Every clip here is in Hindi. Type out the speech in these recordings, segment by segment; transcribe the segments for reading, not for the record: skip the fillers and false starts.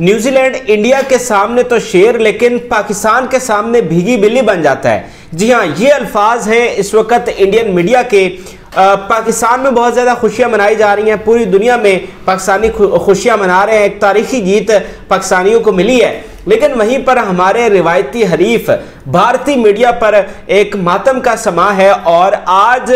न्यूजीलैंड इंडिया के सामने तो शेर, लेकिन पाकिस्तान के सामने भीगी बिल्ली बन जाता है। जी हाँ, ये अल्फाज हैं इस वक्त इंडियन मीडिया के। पाकिस्तान में बहुत ज़्यादा खुशियां मनाई जा रही हैं, पूरी दुनिया में पाकिस्तानी खुशियां मना रहे हैं, एक तारीखी जीत पाकिस्तानियों को मिली है। लेकिन वहीं पर हमारे रिवायती हरीफ भारतीय मीडिया पर एक मातम का समा है और आज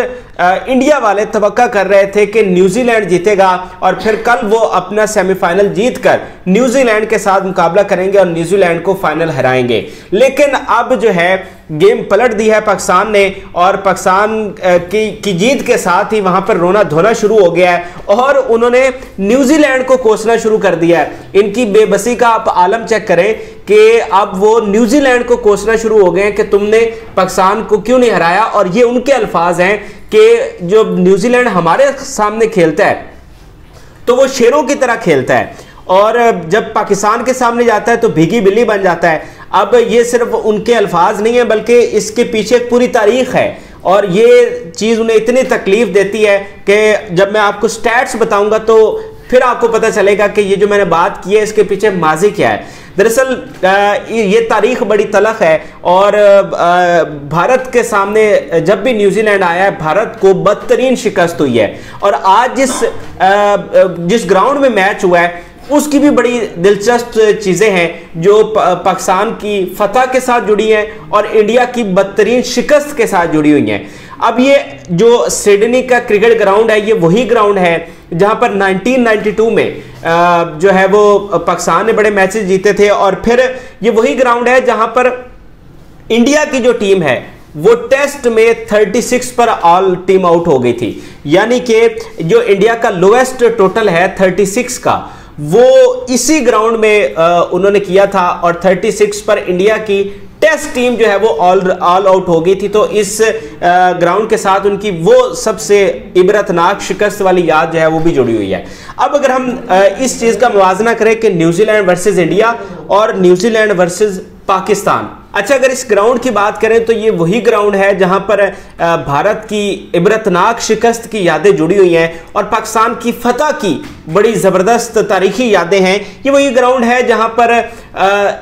इंडिया वाले तवक्का कर रहे थे कि न्यूजीलैंड जीतेगा और फिर कल वो अपना सेमीफाइनल जीतकर न्यूजीलैंड के साथ मुकाबला करेंगे और न्यूजीलैंड को फाइनल हराएंगे। लेकिन अब जो है गेम पलट दी है पाकिस्तान ने और पाकिस्तान की जीत के साथ ही वहां पर रोना धोना शुरू हो गया है और उन्होंने न्यूजीलैंड को कोसना शुरू कर दिया है। इनकी बेबसी का आप आलम चेक करें कि अब वो न्यूजीलैंड को कोसना शुरू हो गए हैं कि तुमने पाकिस्तान को क्यों नहीं हराया। और ये उनके अल्फाज हैं कि जो न्यूजीलैंड हमारे सामने खेलता है तो वो शेरों की तरह खेलता है और जब पाकिस्तान के सामने जाता है तो भीगी बिल्ली बन जाता है। अब ये सिर्फ उनके अल्फाज नहीं है बल्कि इसके पीछे एक पूरी तारीख है और ये चीज़ उन्हें इतनी तकलीफ देती है कि जब मैं आपको स्टैट्स बताऊंगा तो फिर आपको पता चलेगा कि ये जो मैंने बात की है इसके पीछे माजी क्या है। दरअसल ये तारीख बड़ी तलख है और भारत के सामने जब भी न्यूजीलैंड आया है भारत को बदतरीन शिकस्त हुई है और आज जिस ग्राउंड में मैच हुआ है उसकी भी बड़ी दिलचस्प चीज़ें हैं जो पाकिस्तान की फतह के साथ जुड़ी हैं और इंडिया की बदतरीन शिकस्त के साथ जुड़ी हुई हैं। अब ये जो सिडनी का क्रिकेट ग्राउंड है ये वही ग्राउंड है जहां पर 1992 में जो है वो पाकिस्तान ने बड़े मैचेस जीते थे और फिर ये वही ग्राउंड है जहां पर इंडिया की जो टीम है वो टेस्ट में 36 पर ऑल टीम आउट हो गई थी। यानी कि जो इंडिया का लोएस्ट टोटल है 36 का वो इसी ग्राउंड में उन्होंने किया था और 36 पर इंडिया की टेस्ट टीम जो है वो ऑल आउट हो गई थी। तो इस ग्राउंड के साथ उनकी वो सबसे इबरतनाक शिकस्त वाली याद जो है वो भी जुड़ी हुई है। अब अगर हम इस चीज़ का मुवाजना करें कि न्यूजीलैंड वर्सेस इंडिया और न्यूजीलैंड वर्सेस पाकिस्तान, अच्छा अगर इस ग्राउंड की बात करें तो ये वही ग्राउंड है जहां पर भारत की इबरतनाक शिकस्त की यादें जुड़ी हुई हैं और पाकिस्तान की फतह की बड़ी ज़बरदस्त तारीखी यादें हैं। ये वही ग्राउंड है जहां पर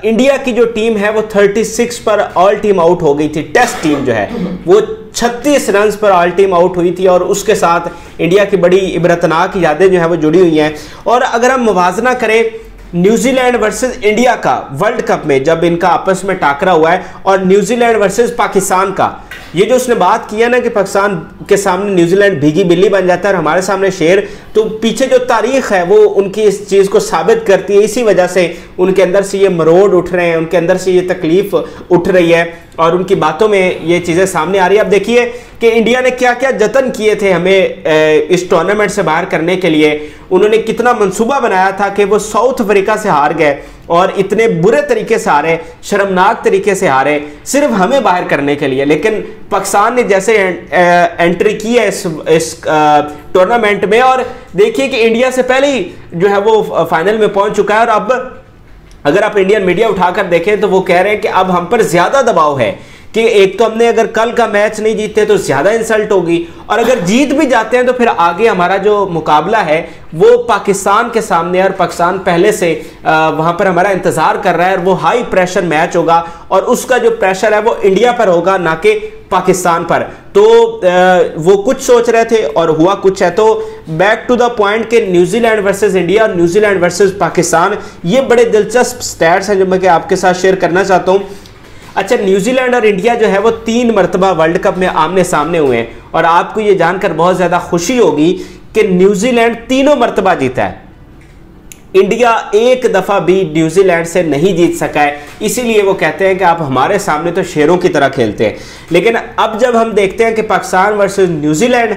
इंडिया की जो टीम है वो 36 पर ऑल टीम आउट हो गई थी। टेस्ट टीम जो है वो 36 रन पर ऑल टीम आउट हुई थी और उसके साथ इंडिया की बड़ी इबरतनाक यादें जो है वो जुड़ी हुई हैं। और अगर हम मुवाजना करें न्यूजीलैंड वर्सेस इंडिया का वर्ल्ड कप में जब इनका आपस में टाकरा हुआ है और न्यूजीलैंड वर्सेस पाकिस्तान का, ये जो उसने बात किया ना कि पाकिस्तान के सामने न्यूजीलैंड भीगी बिल्ली बन जाता है और हमारे सामने शेर, तो पीछे जो तारीख है वो उनकी इस चीज़ को साबित करती है। इसी वजह से उनके अंदर से ये मरोड़ उठ रहे हैं, उनके अंदर से ये तकलीफ उठ रही है और उनकी बातों में ये चीज़ें सामने आ रही है। अब देखिए कि इंडिया ने क्या क्या जतन किए थे हमें इस टूर्नामेंट से बाहर करने के लिए। उन्होंने कितना मंसूबा बनाया था कि वो साउथ अफ्रीका से हार गए और इतने बुरे तरीके से हारे, शर्मनाक तरीके से हारे सिर्फ हमें बाहर करने के लिए। लेकिन पाकिस्तान ने जैसे एंट्री की है इस टूर्नामेंट में और देखिए कि इंडिया से पहले ही जो है वो फाइनल में पहुंच चुका है और अब अगर आप इंडियन मीडिया उठाकर देखें तो वो कह रहे हैं कि अब हम पर ज्यादा दबाव है कि एक तो हमने अगर कल का मैच नहीं जीते तो ज्यादा इंसल्ट होगी और अगर जीत भी जाते हैं तो फिर आगे हमारा जो मुकाबला है वो पाकिस्तान के सामने और पाकिस्तान पहले से वहां पर हमारा इंतजार कर रहा है और वो हाई प्रेशर मैच होगा और उसका जो प्रेशर है वो इंडिया पर होगा ना कि पाकिस्तान पर। तो वो कुछ सोच रहे थे और हुआ कुछ है। तो बैक टू द पॉइंट के न्यूजीलैंड वर्सेस इंडिया और न्यूजीलैंड वर्सेस पाकिस्तान, ये बड़े दिलचस्प स्टैट्स हैं जो मैं आपके साथ शेयर करना चाहता हूँ। अच्छा, न्यूजीलैंड और इंडिया जो है वो 3 मरतबा वर्ल्ड कप में आमने सामने हुए हैं और आपको ये जानकर बहुत ज़्यादा खुशी होगी कि न्यूजीलैंड 3 मरतबा जीता है। इंडिया एक दफ़ा भी न्यूजीलैंड से नहीं जीत सका है, इसीलिए वो कहते हैं कि आप हमारे सामने तो शेरों की तरह खेलते हैं। लेकिन अब जब हम देखते हैं कि पाकिस्तान वर्सेस न्यूजीलैंड,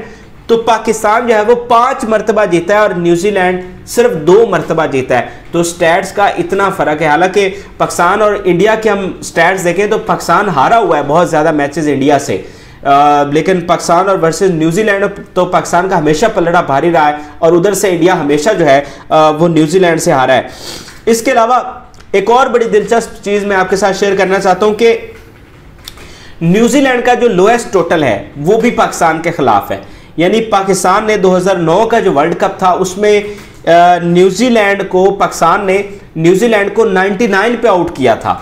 तो पाकिस्तान जो है वो 5 मरतबा जीता है और न्यूजीलैंड सिर्फ 2 मरतबा जीता है। तो स्टैट्स का इतना फ़र्क है। हालांकि पाकिस्तान और इंडिया के हम स्टैट्स देखें तो पाकिस्तान हारा हुआ है बहुत ज़्यादा मैचेस इंडिया से, लेकिन पाकिस्तान और वर्सेस न्यूजीलैंड तो पाकिस्तान का हमेशा पलड़ा भारी रहा है और उधर से इंडिया हमेशा जो है वो न्यूजीलैंड से हारा है। इसके अलावा एक और बड़ी दिलचस्प चीज़ मैं आपके साथ शेयर करना चाहता हूँ कि न्यूजीलैंड का जो लोएस्ट टोटल है वो भी पाकिस्तान के खिलाफ है। यानी पाकिस्तान ने 2009 का जो वर्ल्ड कप था उसमें न्यूजीलैंड को, पाकिस्तान ने न्यूजीलैंड को 99 पे आउट किया था।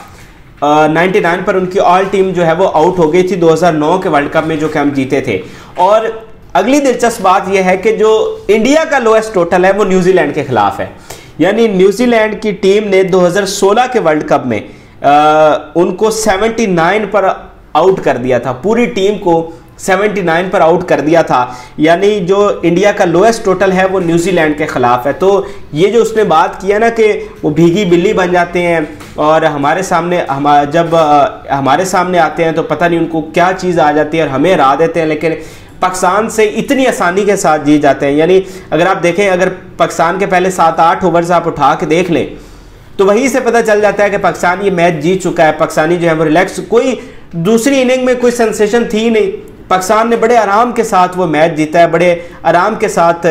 99 पर उनकी ऑल टीम जो है वो आउट हो गई थी 2009 के वर्ल्ड कप में, जो कि हम जीते थे। और अगली दिलचस्प बात यह है कि जो इंडिया का लोएस्ट टोटल है वो न्यूजीलैंड के खिलाफ है। यानी न्यूजीलैंड की टीम ने 2016 के वर्ल्ड कप में उनको 79 पर आउट कर दिया था, पूरी टीम को 79 पर आउट कर दिया था। यानी जो इंडिया का लोएस्ट टोटल है वो न्यूजीलैंड के खिलाफ है। तो ये जो उसने बात किया ना कि वो भीगी बिल्ली बन जाते हैं और हमारे सामने जब हमारे सामने आते हैं तो पता नहीं उनको क्या चीज़ आ जाती है और हमें हरा देते हैं, लेकिन पाकिस्तान से इतनी आसानी के साथ जीत जाते हैं। यानी अगर आप देखें, अगर पाकिस्तान के पहले 7-8 ओवर्स आप उठा के देख लें तो वहीं से पता चल जाता है कि पाकिस्तान ये मैच जीत चुका है। पाकिस्तानी जो है वो रिलैक्स, कोई दूसरी इनिंग में कोई सेंसेशन थी नहीं, पाकिस्तान ने बड़े आराम के साथ वो मैच जीता है, बड़े आराम के साथ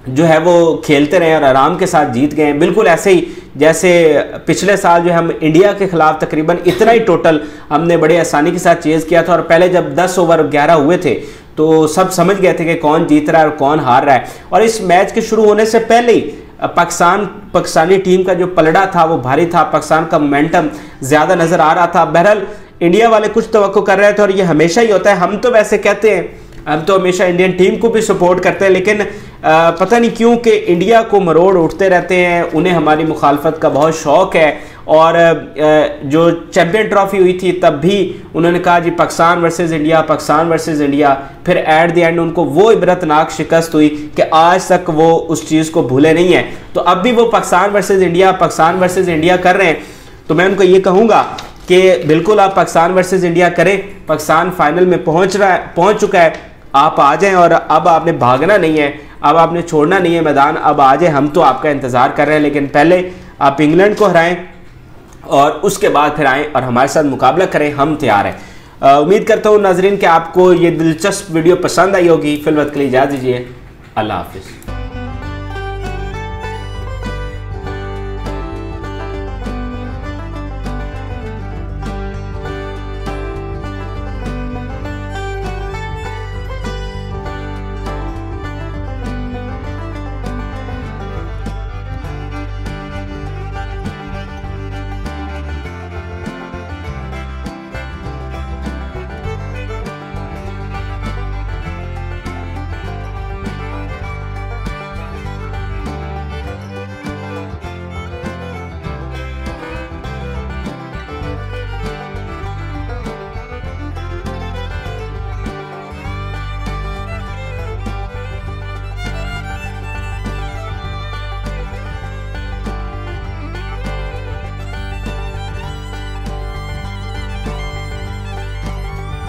जो है वो खेलते रहे और आराम के साथ जीत गए। बिल्कुल ऐसे ही जैसे पिछले साल जो हम इंडिया के खिलाफ तकरीबन इतना ही टोटल हमने बड़े आसानी के साथ चेज किया था, और पहले जब 10 ओवर 11 हुए थे तो सब समझ गए थे कि कौन जीत रहा है और कौन हार रहा है। और इस मैच के शुरू होने से पहले ही पाकिस्तानी टीम का जो पलड़ा था वो भारी था, पाकिस्तान का मोमेंटम ज़्यादा नज़र आ रहा था। बहरहाल इंडिया वाले कुछ तवक्को कर रहे थे और ये हमेशा ही होता है। हम तो वैसे कहते हैं, हम तो हमेशा इंडियन टीम को भी सपोर्ट करते हैं, लेकिन पता नहीं क्यों कि इंडिया को मरोड़ उठते रहते हैं। उन्हें हमारी मुखालफत का बहुत शौक़ है। और जो चैम्पियन ट्रॉफी हुई थी तब भी उन्होंने कहा जी Pakistan versus India, Pakistan versus India. फिर एट द एंड उनको वो इबरतनाक शिकस्त हुई कि आज तक वो उस चीज़ को भूले नहीं है। तो अब भी वो Pakistan versus India, Pakistan versus India कर रहे हैं। तो मैं उनको ये कहूँगा कि बिल्कुल आप पाकिस्तान वर्सेस इंडिया करें। पाकिस्तान फाइनल में पहुँच चुका है, आप आ जाएं। और अब आपने भागना नहीं है, अब आपने छोड़ना नहीं है मैदान, अब आ जाए। हम तो आपका इंतज़ार कर रहे हैं, लेकिन पहले आप इंग्लैंड को हराएं और उसके बाद फिर आएँ और हमारे साथ मुकाबला करें। हम तैयार हैं। उम्मीद करता हूँ नाजरीन कि आपको ये दिलचस्प वीडियो पसंद आई होगी। फिल वक्त के लिए इजाज़त दीजिए। अल्लाह हाफिज़।